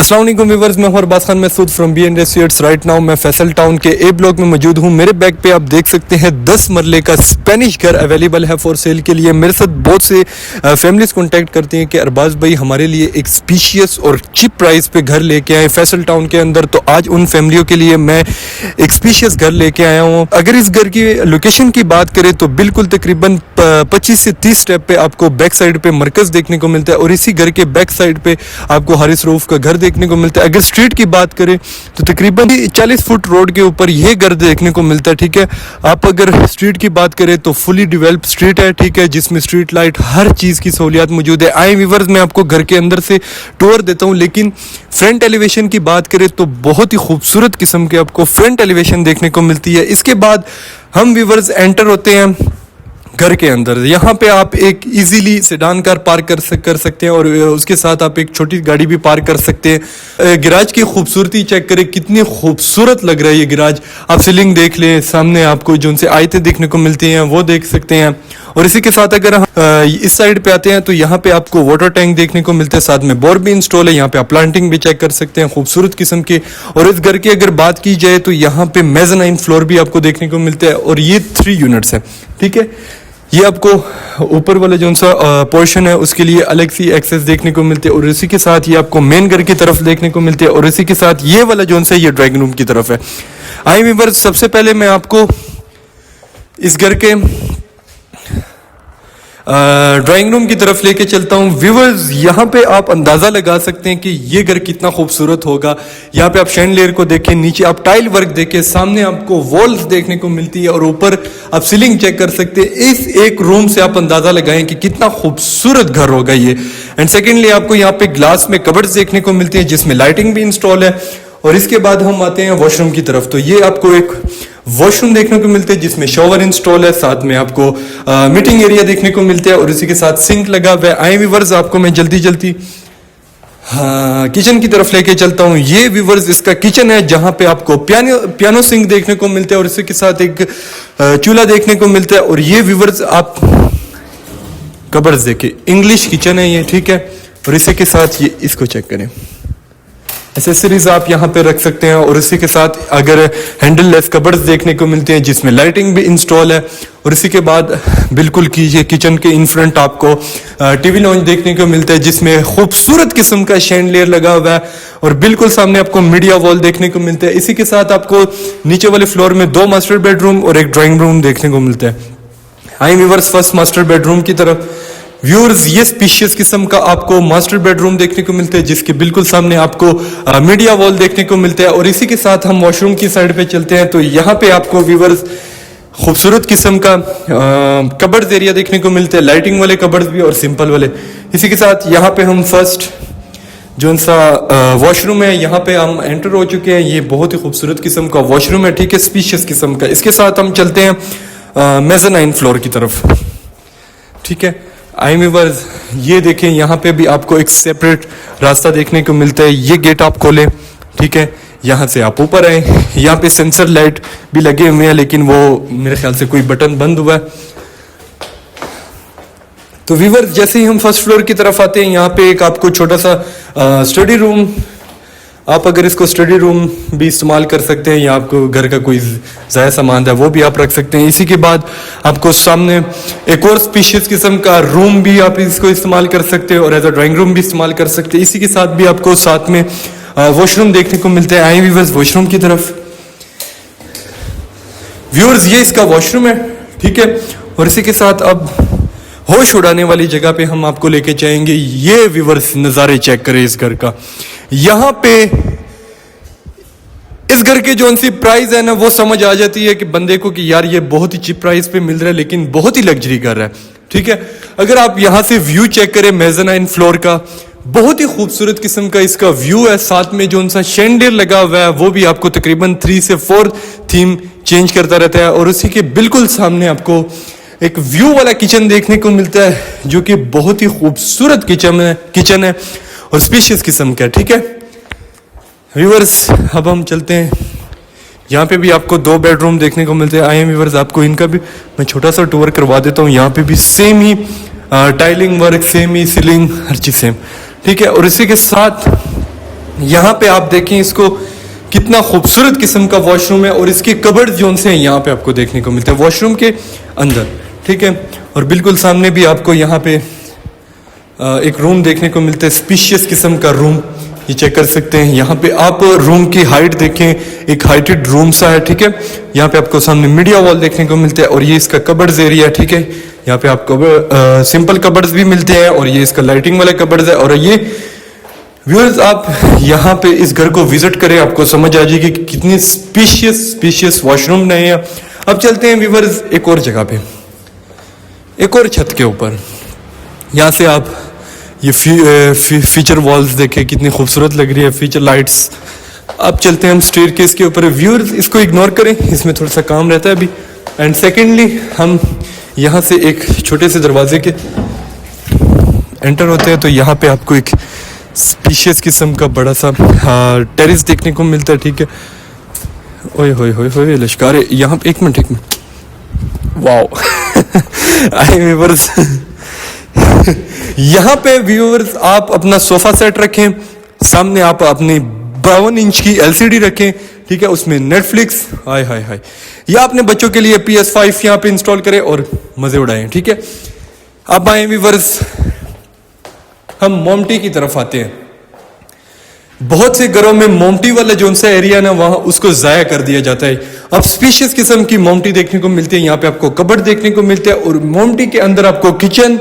अस्सलाम वालेकुम व्यूअर्स, मैं हूं अरबाज खान महसूद फ्रॉम बी&ए स्वीट्स। राइट नाउ मैं फैसल टाउन के ए ब्लॉक में मौजूद हूं। मेरे बैक पे आप देख सकते हैं 10 मरले का स्पेनिश घर अवेलेबल है फॉर सेल के लिए। मेरे साथ बहुत से फैमिलीज कॉन्टैक्ट करती हैं कि अरबाज भाई हमारे लिए एक स्पीशियस और चिप प्राइस पे घर लेके आए फैसल टाउन के अंदर। तो आज उन फैमिलियों के लिए मैं एक स्पीशियस घर लेके आया हूँ। अगर इस घर की लोकेशन की बात करें तो बिल्कुल तकरीबन 25 से 30 स्टेप पे आपको बैक साइड पे मरकज देखने को मिलता है और इसी घर के बैक साइड पे आपको हारिस रूफ का घर देखने को मिलता है। अगर स्ट्रीट की बात करें तो तकरीबन 40 फुट रोड के ऊपर यह घर देखने को मिलता है। ठीक है, आप अगर स्ट्रीट की बात करें तो फुली डेवलप्ड स्ट्रीट है। ठीक है, जिसमें स्ट्रीट लाइट हर चीज की सहूलियात मौजूद है। आए व्यूअर्स, मैं आपको घर के अंदर से टूर देता हूं, लेकिन फ्रंट एलिवेशन की बात करें तो बहुत ही खूबसूरत किस्म के आपको फ्रंट एलिवेशन देखने को मिलती है। इसके बाद हम व्यूअर्स एंटर होते हैं घर के अंदर। यहाँ पे आप एक इजीली सेडान कार पार्क कर सकते हैं और उसके साथ आप एक छोटी गाड़ी भी पार्क कर सकते हैं। गिराज की खूबसूरती चेक करें, कितनी खूबसूरत लग रहा है ये गिराज। आप सीलिंग देख लें, सामने आपको जो उनसे आयतें देखने को मिलती हैं वो देख सकते हैं। और इसी के साथ अगर हम इस साइड पे आते हैं तो यहाँ पे आपको वाटर टैंक देखने को मिलता है, साथ में बोर भी इंस्टॉल है। यहाँ पे आप प्लांटिंग भी चेक कर सकते हैं, खूबसूरत किस्म की। और इस घर की अगर बात की जाए तो यहाँ पे मेज़नाइन फ्लोर भी आपको देखने को मिलता है और ये 3 यूनिट्स है। ठीक है, ये आपको ऊपर वाला जो सा पोर्शन है उसके लिए अलग सी एक्सेस देखने को मिलते हैं और इसी के साथ ये आपको मेन घर की तरफ देखने को मिलते हैं और इसी के साथ ये वाला जो सा ये ड्राइंग रूम की तरफ है। आई व्यूअर्स, सबसे पहले मैं आपको इस घर के ड्राइंग रूम की तरफ लेके चलता हूँ। व्यूअर्स, यहाँ पे आप अंदाजा लगा सकते हैं कि ये घर कितना खूबसूरत होगा। यहाँ पे आप शैंडलियर को देखें, नीचे आप टाइल वर्क देखें, सामने आपको वॉल्स देखने को मिलती है और ऊपर आप सीलिंग चेक कर सकते हैं। इस एक रूम से आप अंदाजा लगाएं कि कितना खूबसूरत घर होगा ये। एंड सेकेंडली आपको यहाँ पे ग्लास में कबर्ड्स देखने को मिलती है जिसमें लाइटिंग भी इंस्टॉल है। और इसके बाद हम आते हैं वॉशरूम की तरफ। तो ये आपको एक वॉशरूम देखने को मिलते हैं जिसमें शॉवर इंस्टॉल है, साथ में आपको मीटिंग एरिया देखने को मिलता है और इसी के साथ सिंक लगा हुआ है। आई व्यूअर्स, आपको मैं जल्दी किचन की तरफ लेके चलता हूँ। ये व्यूअर्स इसका किचन है जहां पे आपको पियानो सिंक देखने को मिलता है और इसी के साथ एक चूल्हा देखने को मिलता है। और ये व्यूअर्स आप कबर्ड्स देखिए, इंग्लिश किचन है ये। ठीक है, और इसी के साथ ये इसको चेक करें, एसेसरीज आप यहाँ पे रख सकते हैं और इसी के साथ अगर हैंडल लेस कबर्ड्स देखने को मिलते हैं जिसमें लाइटिंग भी इंस्टॉल है। और इसी के बाद बिल्कुल कीजिए किचन के इन फ्रंट आपको टीवी लॉन्च देखने को मिलता है जिसमें खूबसूरत किस्म का शैंडलियर लगा हुआ है और बिल्कुल सामने आपको मीडिया वॉल देखने को मिलता है। इसी के साथ आपको नीचे वाले फ्लोर में 2 मास्टर बेडरूम और एक ड्राइंग रूम देखने को मिलता है। आई व्यूअर्स, फर्स्ट मास्टर बेडरूम की तरफ व्यूअर्स, ये स्पीशियस किस्म का आपको मास्टर बेडरूम देखने को मिलता है जिसके बिल्कुल सामने आपको मीडिया वॉल देखने को मिलता है। और इसी के साथ हम वॉशरूम की साइड पे चलते हैं तो यहाँ पे आपको व्यूअर्स खूबसूरत किस्म का कबर्ड्स एरिया देखने को मिलते हैं, लाइटिंग वाले कबर्ड्स भी और सिंपल वाले। इसी के साथ यहाँ पे हम फर्स्ट जो सा वॉशरूम है यहाँ पे हम एंटर हो चुके हैं। ये बहुत ही खूबसूरत किस्म का वॉशरूम है। ठीक है, स्पीशियस किस्म का। इसके साथ हम चलते हैं मेज़नाइन फ्लोर की तरफ। ठीक है, आई व्यूअर्स, ये देखें, यहाँ पे भी आपको एक सेपरेट रास्ता देखने को मिलता है। ये गेट आप खोलें, ठीक है, यहाँ से आप ऊपर आए। यहाँ पे सेंसर लाइट भी लगे हुए हैं लेकिन वो मेरे ख्याल से कोई बटन बंद हुआ है। तो व्यूअर्स, जैसे ही हम फर्स्ट फ्लोर की तरफ आते हैं यहाँ पे एक आपको छोटा सा स्टडी रूम, आप अगर इसको स्टडी रूम भी इस्तेमाल कर सकते हैं या आपको घर का कोई ज़्यादा सामान है वो भी आप रख सकते हैं। इसी के बाद आपको सामने एक और स्पीशियस किस्म का रूम भी आप इसको इस्तेमाल कर सकते हैं और एज अ ड्राइंग रूम भी इस्तेमाल कर सकते हैं। इसी के साथ भी आपको साथ में वॉशरूम देखने को मिलता है। आए व्यूअर्स वॉशरूम की तरफ। व्यूअर्स, ये इसका वॉशरूम है। ठीक है, और इसी के साथ अब होश उड़ाने वाली जगह पे हम आपको लेके जाएंगे। ये व्यूअर्स नज़ारे चेक करें इस घर का। यहाँ पे इस घर के जो सी प्राइस है ना वो समझ आ जाती है कि बंदे को कि यार ये बहुत ही चिप प्राइस पे मिल रहा है लेकिन बहुत ही लग्जरी घर है। ठीक है, अगर आप यहाँ से व्यू चेक करें मेज़नाइन फ्लोर का, बहुत ही खूबसूरत किस्म का इसका व्यू है। साथ में जो सा शैंडलियर लगा हुआ है वो भी आपको तकरीबन 3 से 4 थीम चेंज करता रहता है। और उसी के बिल्कुल सामने आपको एक व्यू वाला किचन देखने को मिलता है जो कि बहुत ही खूबसूरत किचन है और स्पीशियस किस्म का। ठीक है व्यूअर्स, अब हम चलते हैं। यहाँ पे भी आपको 2 बेडरूम देखने को मिलते हैं। आए व्यूअर्स, आपको इनका भी मैं छोटा सा टूर करवा देता हूँ। यहाँ पे भी सेम ही टाइलिंग वर्क, सेम ही सीलिंग, हर चीज सेम। ठीक है, और इसी के साथ यहाँ पे आप देखें इसको, कितना खूबसूरत किस्म का वॉशरूम है और इसके कबर्ड जोन से यहाँ पे आपको देखने को मिलते हैं वॉशरूम के अंदर, ठीक है। और बिल्कुल सामने भी आपको यहाँ पे एक रूम देखने को मिलता है, स्पीशियस किस्म का रूम, ये चेक कर सकते हैं। यहाँ पे आप रूम की हाइट देखें, एक हाइटेड रूम सा है, ठीक है। यहाँ पे आपको सामने मीडिया वॉल देखने को मिलता है और ये इसका कबर्ड्स एरिया, ठीक है। यहाँ पे आपको सिंपल कबर्ड्स भी मिलते हैं और ये इसका लाइटिंग वाला कबर्ड्स है। और ये व्यूअर्स आप यहाँ पे इस घर को विजिट करें, आपको समझ आ जाएगी कि कितनी स्पीशियस वॉशरूम नहीं है। अब चलते हैं व्यूअर्स एक और जगह पे, एक और छत के ऊपर। यहाँ से आप ये फीचर वॉल्स देखें कितनी खूबसूरत लग रही है, फीचर लाइट्स। अब चलते हैं हम स्टेयरकेस के ऊपर। व्यूअर्स इसको इग्नोर करें, इसमें थोड़ा सा काम रहता है अभी। एंड सेकेंडली हम यहाँ से एक छोटे से दरवाजे के एंटर होते हैं तो यहाँ पे आपको एक स्पीशियस किस्म का बड़ा सा टेरिस देखने को मिलता है, ठीक है। ओए होए होए होए लश्कारे, यहाँ पे एक मिनट वाओ आई व्यूअर्स यहाँ पे व्यूअर्स आप अपना सोफा सेट रखें, सामने आप अपनी 52 इंच की LCD रखें, ठीक है। उसमें नेटफ्लिक्स, हाय हाय हाय, या अपने बच्चों के लिए PS5 यहाँ पे इंस्टॉल करें और मजे उड़ाएं, ठीक है। अब आए व्यूअर्स हम मोमटी की तरफ आते हैं। बहुत से घरों में मोमटी वाला जो सा एरिया ना वहां उसको जाया कर दिया जाता है। अब स्पीशियस किस्म की मोमटी देखने को मिलती है, यहाँ पे आपको कबर्ड देखने को मिलते हैं और मोमटी के अंदर आपको किचन,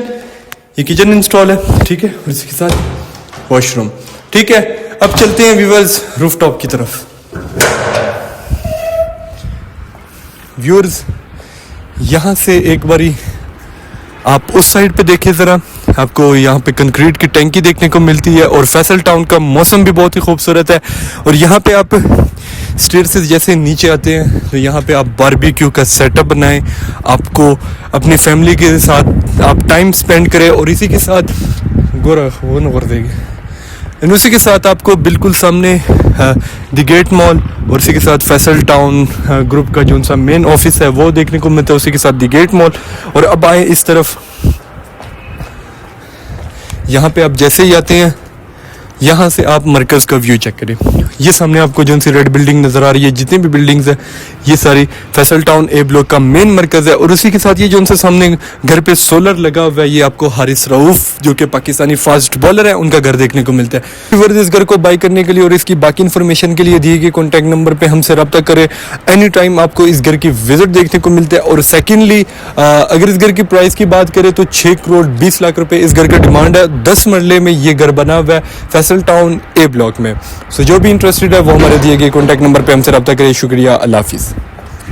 ये किचन इंस्टॉल है, ठीक है। और इसके साथ वॉशरूम, ठीक है। अब चलते हैं व्यूअर्स रूफटॉप की तरफ। व्यूअर्स यहां से एक बारी आप उस साइड पे देखिए जरा, आपको यहाँ पे कंक्रीट की टैंकी देखने को मिलती है और फैसल टाउन का मौसम भी बहुत ही खूबसूरत है। और यहाँ पे आप स्टेयर से जैसे नीचे आते हैं तो यहाँ पे आप बारबेक्यू का सेटअप बनाएं, आपको अपनी फैमिली के साथ आप टाइम स्पेंड करें और इसी के साथ गोरा वो न कर देंगे एंड उसी के साथ आपको बिल्कुल सामने द गेट मॉल और इसी के साथ फैसल टाउन ग्रुप का जो सा मेन ऑफिस है वो देखने को मिलता है, उसी के साथ द गेट मॉल। और अब आए इस तरफ, यहाँ पे आप जैसे ही आते हैं यहाँ से आप मरकज का व्यू चेक करें। ये सामने आपको जो सी रेड बिल्डिंग नजर आ रही है, जितनी भी बिल्डिंग्स है ये सारी फैसल टाउन ए ब्लॉक का मेन मरकज है। और उसी के साथ ये जो से सामने घर पे सोलर लगा हुआ है, ये आपको हारिस रऊफ जो कि पाकिस्तानी फास्ट बॉलर है उनका घर देखने को मिलता है। इस घर को बाई करने के लिए और इसकी बाकी इन्फॉर्मेशन के लिए दिए गए कॉन्टैक्ट नंबर पर हमसे रब्ता करें। एनी टाइम आपको इस घर की विजिट देखने को मिलता है। और सेकेंडली अगर इस घर की प्राइस की बात करें तो 6 करोड़ 20 लाख रुपए इस घर का डिमांड है। 10 मरले में ये घर बना हुआ है फैसल टाउन ए ब्लॉक में। सो जो भी इंटरेस्टेड है वो हमारे दिए गए कॉन्टैक्ट नंबर पे हमसे रब्ता करें। शुक्रिया, अल्लाह हाफिज़।